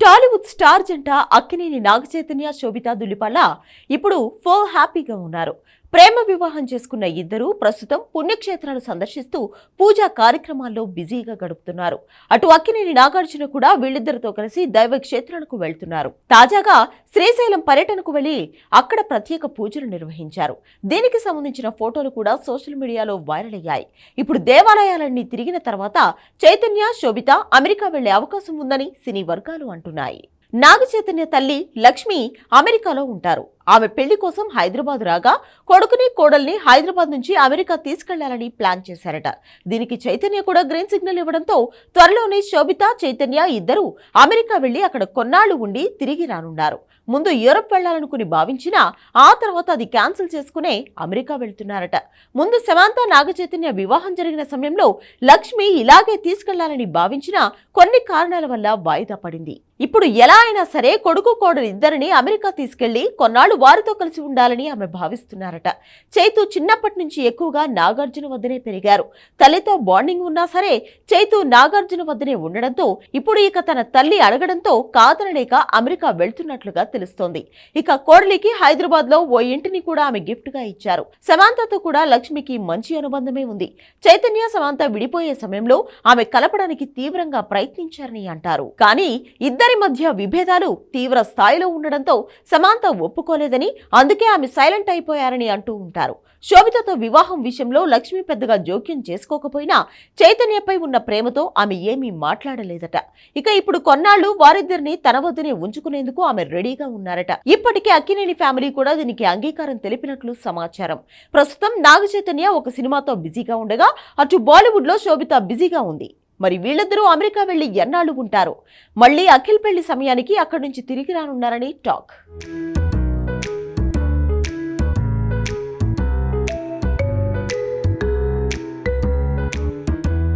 Tollywood star జంట అక్కినేని నాగచైతన్య శోభిత దులిపాల ఇప్పుడు full హ్యాపీగా ఉన్నారు. ప్రేమ వివాహం చేసుకున్న ఇద్దరు ప్రస్తుతం పుణ్యక్షేత్రాలు సందర్శిస్తూ పూజా కార్యక్రమాల్లో బిజీగా గడుపుతున్నారు. అటు అక్కినేని నాగార్జున కూడా వీళ్ళిద్దరితో కలిసి దైవ క్షేత్రాలకు వెళ్తున్నారు. తాజాగా శ్రీశైలం పర్యటనకు వెళ్లి అక్కడ ప్రత్యేక పూజలు నిర్వహించారు. దీనికి సంబంధించిన ఫోటోలు కూడా సోషల్ మీడియాలో వైరల్ అయ్యాయి. ఇప్పుడు దేవాలయాలన్నీ తిరిగిన తర్వాత చైతన్య శోభిత అమెరికా వెళ్లే అవకాశం ఉందని సినీ వర్గాలు అంటున్నాయి. నాగచైతన్య తల్లి లక్ష్మి అమెరికాలో ఉంటారు. ఆమె పెళ్లి కోసం హైదరాబాద్ రాగా కొడుకుని కోడల్ని హైదరాబాద్ నుంచి అమెరికా తీసుకెళ్లాలని ప్లాన్ చేశారట. దీనికి చైతన్య కూడా గ్రీన్ సిగ్నల్ ఇవ్వడంతో త్వరలోనే శోభిత చైతన్య ఇద్దరు అమెరికా వెళ్లి అక్కడ కొన్నాళ్లు ఉండి తిరిగి రానున్నారు. ముందు యూరప్ వెళ్లాలనుకుని భావించినా ఆ తర్వాత అది క్యాన్సిల్ చేసుకునే అమెరికా వెళ్తున్నారట. ముందు సమంత నాగచైతన్య వివాహం జరిగిన సమయంలో లక్ష్మి ఇలాగే తీసుకెళ్లాలని భావించినా కొన్ని కారణాల వల్ల వాయిదా పడింది. ఇప్పుడు ఎలా అయినా సరే కొడుకు కోడలు ఇద్దరిని అమెరికా తీసుకెళ్లి కొన్నాళ్లు వారితో కలిసి ఉండాలని ఆమె భావిస్తున్నారట. చైతు చిన్నప్పటి నుంచి ఎక్కువగా నాగార్జున వద్దనే పెరిగారు. తల్లితో బాండింగ్ ఉన్నా సరే చైతు నాగార్జున వద్దనే ఉండడంతో ఇప్పుడు ఇక తన తల్లి అడగడంతో కాదనలేక అమెరికా వెళ్తున్నట్లుగా తెలుస్తోంది. ఇక కోడలికి హైదరాబాద్ లో ఓ ఇంటిని కూడా ఆమె గిఫ్ట్ గా ఇచ్చారు. సమంతతో కూడా లక్ష్మికి మంచి అనుబంధమే ఉంది. చైతన్య సమంత విడిపోయే సమయంలో ఆమె కలపడానికి తీవ్రంగా ప్రయత్నించారని అంటారు. కానీ ఇద్దరి మధ్య విభేదాలు తీవ్ర స్థాయిలో ఉండడంతో సమంత ఒప్పుకోలేదని, అందుకే ఆమె సైలెంట్ అయిపోయారని అంటూ ఉంటారు. శోభితతో వివాహం విషయంలో లక్ష్మి పెద్దగా జోక్యం చేసుకోకపోయినా చైతన్యపై ఉన్న ప్రేమతో ఆమె ఏమీ మాట్లాడలేదట. ఇక ఇప్పుడు కొన్నాళ్లు వారిద్దరిని తన వద్దనే ఉంచుకునేందుకు ఆమె రెడీగా ఉన్నారట. ఇప్పటికే అక్కినేని ఫ్యామిలీ కూడా దీనికి అంగీకారం తెలిపినట్లు సమాచారం. ప్రస్తుతం నాగ చైతన్య ఒక సినిమాతో బిజీగా ఉండగా అటు బాలీవుడ్ లో శోభిత బిజీగా ఉంది. మరి వీళ్ళిద్దరూ అమెరికా వెళ్లి ఎన్నాళ్లు ఉంటారు? మళ్లీ అఖిల్ పెళ్లి సమయానికి అక్కడి నుంచి తిరిగి రానున్నారని టాక్.